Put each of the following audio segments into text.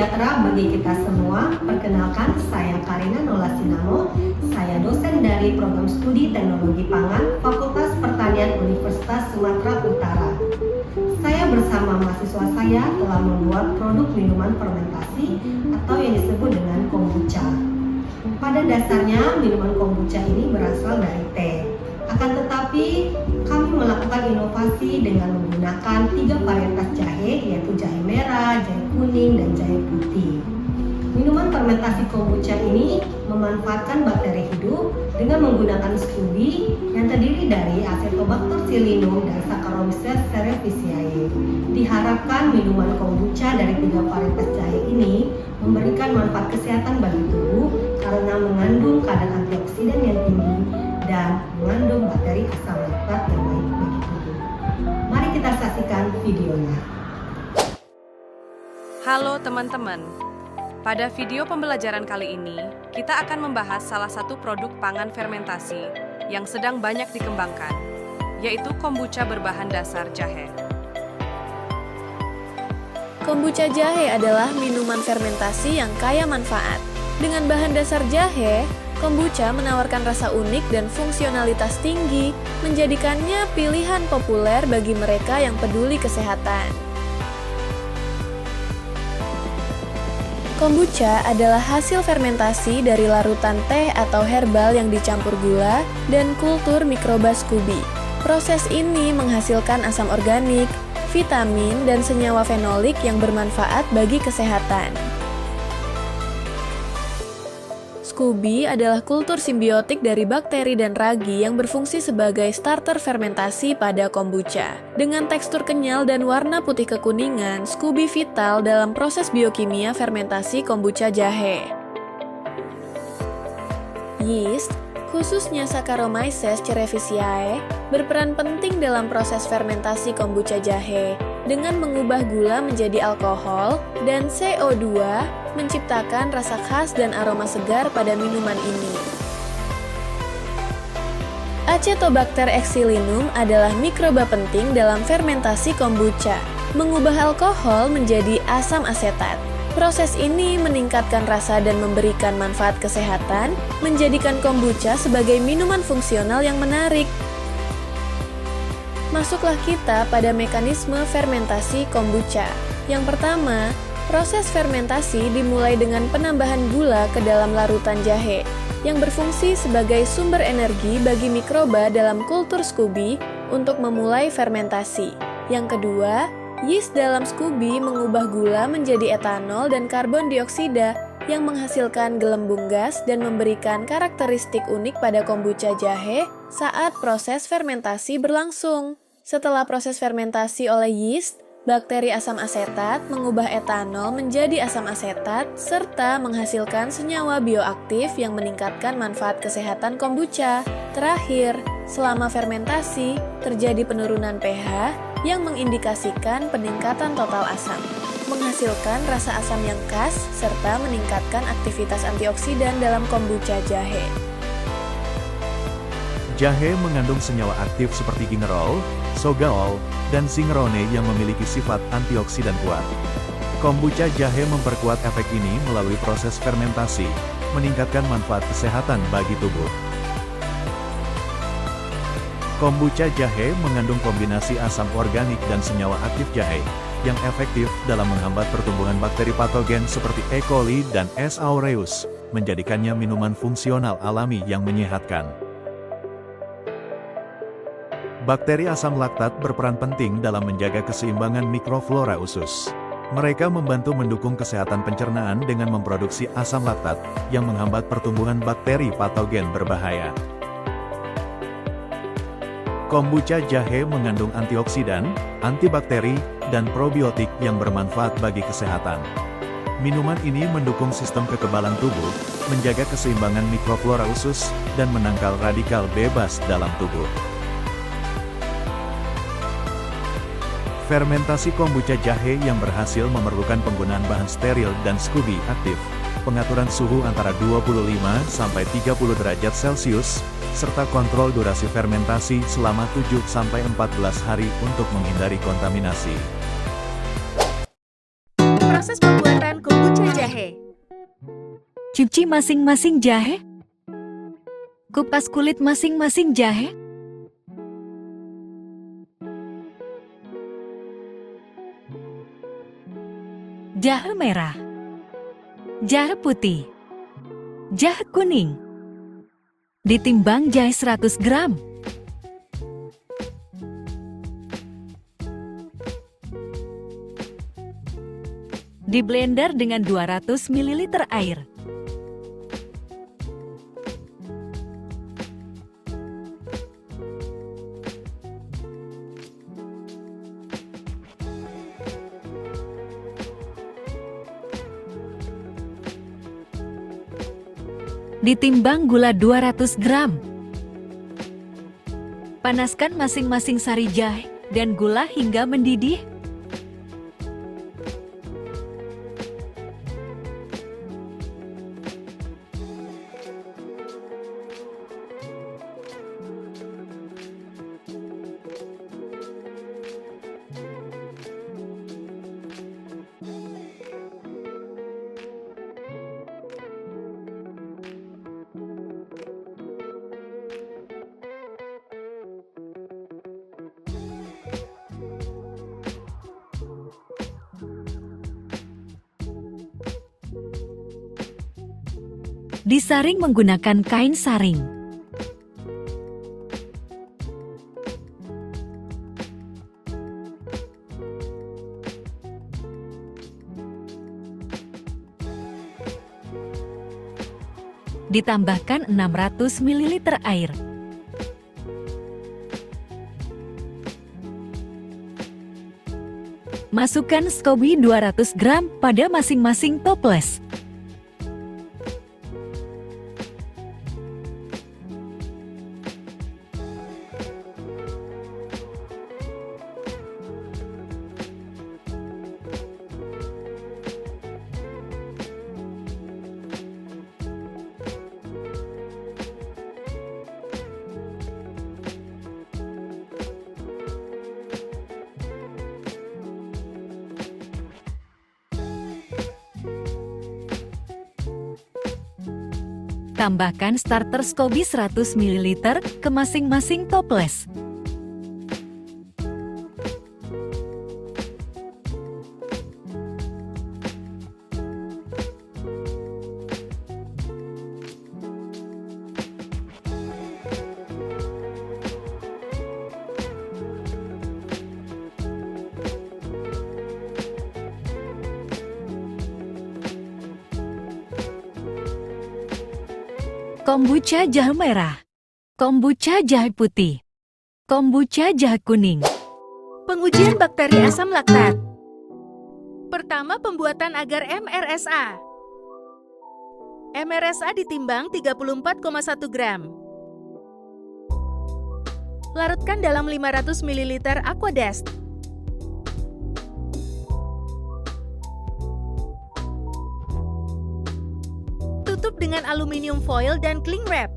sejahtera bagi kita semua. Perkenalkan, saya Karina Nolasinamo. Saya dosen dari Program Studi Teknologi Pangan, Fakultas Pertanian Universitas Sumatera Utara. Saya bersama mahasiswa saya telah membuat produk minuman fermentasi atau yang disebut dengan kombucha. Pada dasarnya, minuman kombucha ini berasal dari teh. Akan tetapi, kami melakukan inovasi dengan menggunakan 3 varietas jahe, yaitu jahe merah, jahe kuning, dan jahe putih. Minuman fermentasi kombucha ini memanfaatkan bakteri hidup dengan menggunakan SCOBY yang terdiri dari Acetobacter psyllium dan Saccharomyces cerevisiae. Diharapkan minuman kombucha dari 3 varietas jahe ini memberikan manfaat kesehatan bagi tubuh karena mengandung kadar antioksidan yang tinggi dan mengandung bakteri asam laktat yang baik bagi tubuh. Mari kita saksikan videonya. Halo teman-teman, pada video pembelajaran kali ini, kita akan membahas salah satu produk pangan fermentasi yang sedang banyak dikembangkan, yaitu kombucha berbahan dasar jahe. Kombucha jahe adalah minuman fermentasi yang kaya manfaat. Dengan bahan dasar jahe, kombucha menawarkan rasa unik dan fungsionalitas tinggi, menjadikannya pilihan populer bagi mereka yang peduli kesehatan. Kombucha adalah hasil fermentasi dari larutan teh atau herbal yang dicampur gula dan kultur mikroba SCOBY. Proses ini menghasilkan asam organik, vitamin, dan senyawa fenolik yang bermanfaat bagi kesehatan. SCOBY adalah kultur simbiotik dari bakteri dan ragi yang berfungsi sebagai starter fermentasi pada kombucha. Dengan tekstur kenyal dan warna putih kekuningan, SCOBY vital dalam proses biokimia fermentasi kombucha jahe. Yeast, khususnya Saccharomyces cerevisiae, berperan penting dalam proses fermentasi kombucha jahe dengan mengubah gula menjadi alkohol dan CO2, menciptakan rasa khas dan aroma segar pada minuman ini. Acetobacter exylinum adalah mikroba penting dalam fermentasi kombucha, mengubah alkohol menjadi asam asetat. Proses ini meningkatkan rasa dan memberikan manfaat kesehatan, menjadikan kombucha sebagai minuman fungsional yang menarik. Masuklah kita pada mekanisme fermentasi kombucha. Yang pertama, proses fermentasi dimulai dengan penambahan gula ke dalam larutan jahe, yang berfungsi sebagai sumber energi bagi mikroba dalam kultur SCOBY untuk memulai fermentasi. Yang kedua, yeast dalam SCOBY mengubah gula menjadi etanol dan karbon dioksida yang menghasilkan gelembung gas dan memberikan karakteristik unik pada kombucha jahe saat proses fermentasi berlangsung. Setelah proses fermentasi oleh yeast, bakteri asam asetat mengubah etanol menjadi asam asetat serta menghasilkan senyawa bioaktif yang meningkatkan manfaat kesehatan kombucha. Terakhir, selama fermentasi, terjadi penurunan pH yang mengindikasikan peningkatan total asam, menghasilkan rasa asam yang khas serta meningkatkan aktivitas antioksidan dalam kombucha jahe. Jahe mengandung senyawa aktif seperti gingerol, sogaol, dan zingerone yang memiliki sifat antioksidan kuat. Kombucha jahe memperkuat efek ini melalui proses fermentasi, meningkatkan manfaat kesehatan bagi tubuh. Kombucha jahe mengandung kombinasi asam organik dan senyawa aktif jahe, yang efektif dalam menghambat pertumbuhan bakteri patogen seperti E. coli dan S. aureus, menjadikannya minuman fungsional alami yang menyehatkan. Bakteri asam laktat berperan penting dalam menjaga keseimbangan mikroflora usus. Mereka membantu mendukung kesehatan pencernaan dengan memproduksi asam laktat yang menghambat pertumbuhan bakteri patogen berbahaya. Kombucha jahe mengandung antioksidan, antibakteri, dan probiotik yang bermanfaat bagi kesehatan. Minuman ini mendukung sistem kekebalan tubuh, menjaga keseimbangan mikroflora usus, dan menangkal radikal bebas dalam tubuh. Fermentasi kombucha jahe yang berhasil memerlukan penggunaan bahan steril dan SCOBY aktif, pengaturan suhu antara 25–30 derajat Celcius, serta kontrol durasi fermentasi selama 7–14 hari untuk menghindari kontaminasi. Proses pembuatan kombucha jahe. Cuci masing-masing jahe. Kupas kulit masing-masing jahe. Jahe merah. Jahe putih. Jahe kuning. Ditimbang jahe 100 gram. Di blender dengan 200 ml air. Ditimbang gula 200 gram. Panaskan masing-masing sari jahe dan gula hingga mendidih. Disaring menggunakan kain saring. Ditambahkan 600 ml air. Masukkan SCOBY 200 gram pada masing-masing toples. Tambahkan starter SCOBY 100 ml ke masing-masing toples. Kombucha jahe merah. Kombucha jahe putih. Kombucha jahe kuning. Pengujian bakteri asam laktat. Pertama, pembuatan agar MRSA. MRSA ditimbang 34,1 gram. Larutkan dalam 500 ml Aquadest. Tutup dengan aluminium foil dan cling wrap.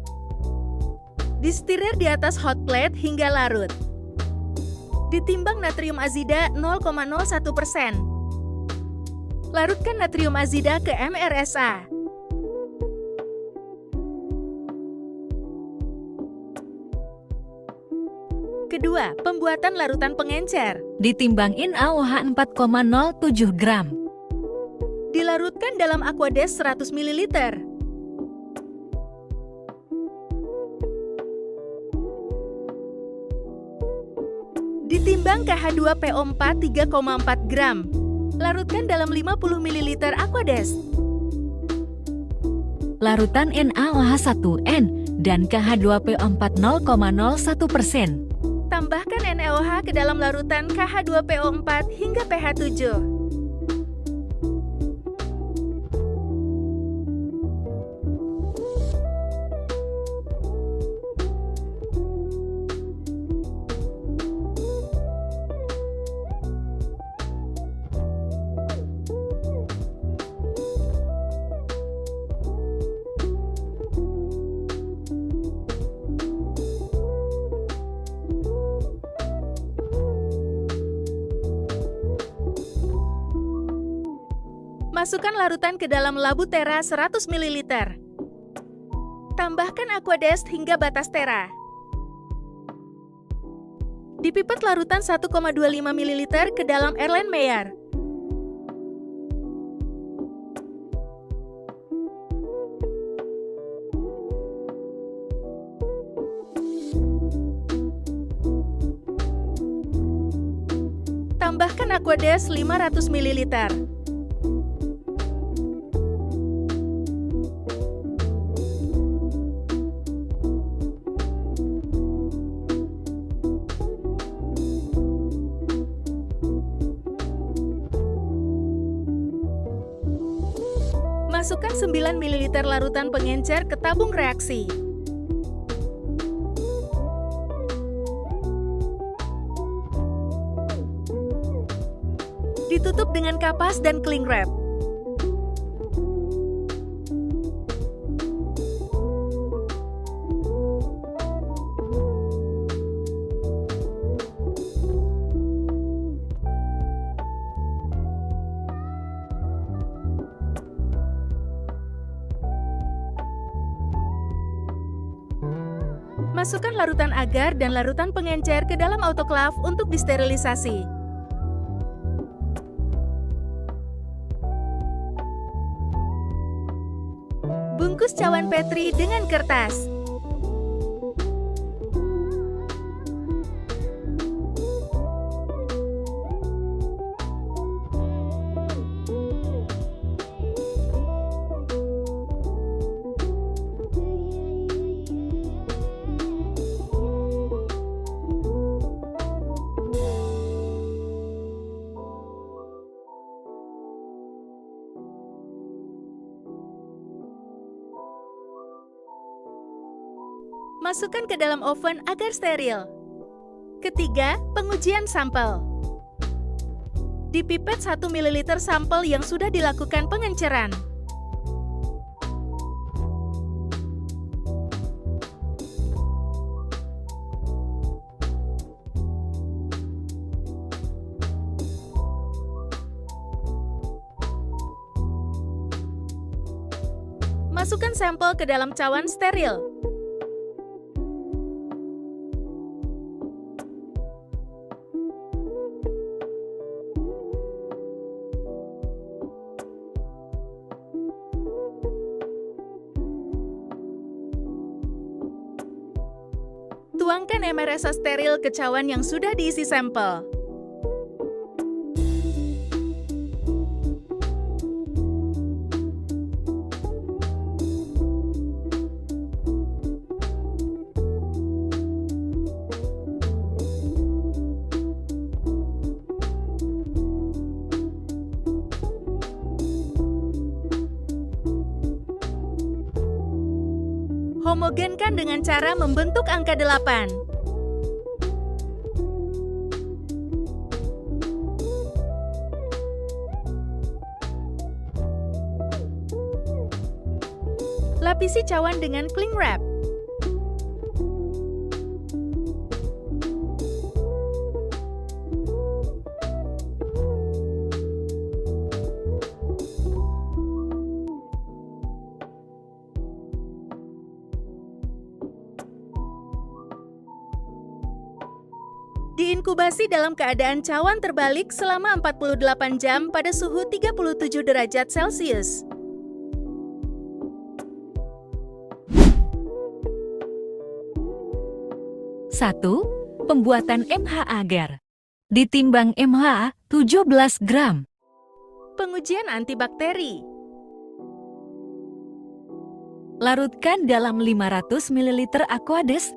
Distirer di atas hot plate hingga larut. Ditimbang natrium azida 0,01%. Larutkan natrium azida ke MRSA. Kedua, pembuatan larutan pengencer. Ditimbang NaOH 4,07 gram. Dilarutkan dalam Aquadest 100 ml. Ditimbang KH2PO4 3,4 gram. Larutkan dalam 50 ml Aquadest. Larutan NaOH1N dan KH2PO4 0,01%. Tambahkan NaOH ke dalam larutan KH2PO4 hingga pH 7. Masukkan larutan ke dalam labu tera 100 ml. Tambahkan Aquadest hingga batas tera. Dipipet larutan 1,25 ml ke dalam Erlenmeyer. Tambahkan Aquadest 500 ml. Masukkan 9 ml larutan pengencer ke tabung reaksi. Ditutup dengan kapas dan cling wrap. Masukkan larutan agar dan larutan pengencer ke dalam autoclave untuk disterilisasi. Bungkus cawan Petri dengan kertas. Masukkan ke dalam oven agar steril. Ketiga, pengujian sampel. Dipipet 1 ml sampel yang sudah dilakukan pengenceran. Masukkan sampel ke dalam cawan steril. Tuangkan MRSA steril ke cawan yang sudah diisi sampel. Homogenkan dengan cara membentuk angka 8. Lapisi cawan dengan cling wrap. Diinkubasi dalam keadaan cawan terbalik selama 48 jam pada suhu 37 derajat Celcius. Satu, pembuatan MH agar. Ditimbang MH 17 gram. Pengujian antibakteri. Larutkan dalam 500 ml Aquadest.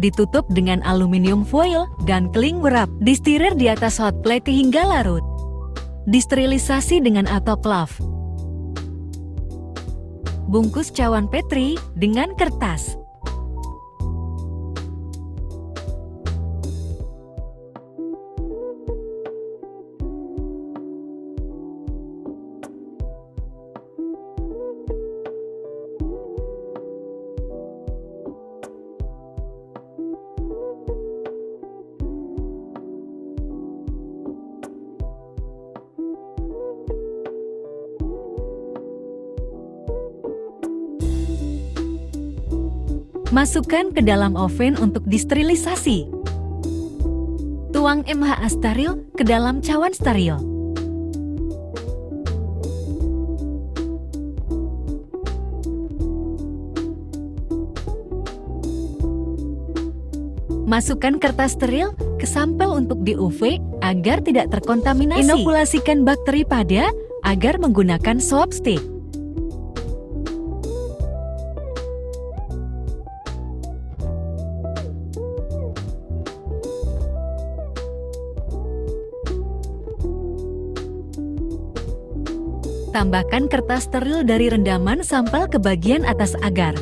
Ditutup dengan aluminium foil dan cling wrap. Distirer di atas hot plate hingga larut. Disterilisasi dengan autoclave. Bungkus cawan Petri dengan kertas. Masukkan ke dalam oven untuk disterilisasi. Tuang MHA steril ke dalam cawan steril. Masukkan kertas steril ke sampel untuk di UV agar tidak terkontaminasi. Inokulasikan bakteri pada agar menggunakan swab stick. Tambahkan kertas steril dari rendaman sampel ke bagian atas agar.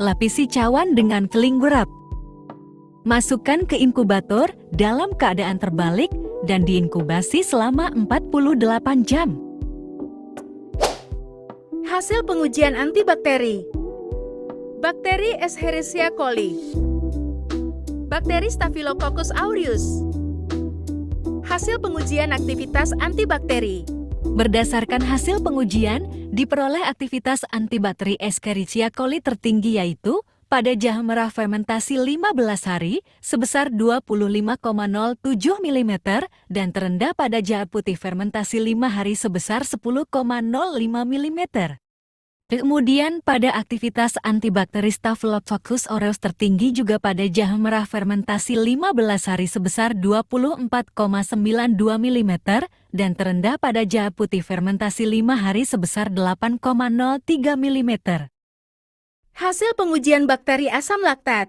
Lapisi cawan dengan cling wrap. Masukkan ke inkubator dalam keadaan terbalik dan diinkubasi selama 48 jam. Hasil pengujian antibakteri. Bakteri Escherichia coli. Bakteri Staphylococcus aureus. Hasil pengujian aktivitas antibakteri. Berdasarkan hasil pengujian, diperoleh aktivitas antibakteri Escherichia coli tertinggi yaitu pada jahe merah fermentasi 15 hari sebesar 25,07 mm dan terendah pada jahe putih fermentasi 5 hari sebesar 10,05 mm. Kemudian pada aktivitas antibakteri Staphylococcus aureus tertinggi juga pada jahe merah fermentasi 15 hari sebesar 24,92 mm dan terendah pada jahe putih fermentasi 5 hari sebesar 8,03 mm. Hasil pengujian bakteri asam laktat.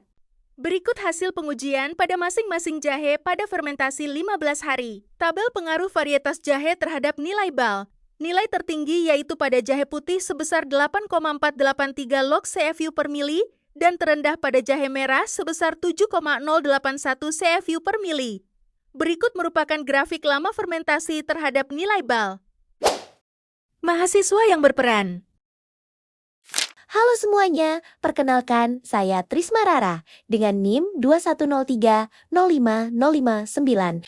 Berikut hasil pengujian pada masing-masing jahe pada fermentasi 15 hari. Tabel pengaruh varietas jahe terhadap nilai BAL. Nilai tertinggi yaitu pada jahe putih sebesar 8,483 log CFU per mili dan terendah pada jahe merah sebesar 7,081 CFU per mili. Berikut merupakan grafik lama fermentasi terhadap nilai BAL. Mahasiswa yang berperan. Halo semuanya, perkenalkan saya Trisma Rara dengan NIM 210305059.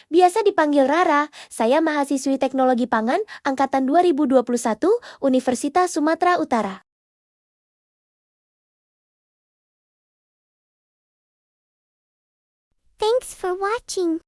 Biasa dipanggil Rara, saya mahasiswi Teknologi Pangan Angkatan 2021 Universitas Sumatera Utara. Thanks for watching.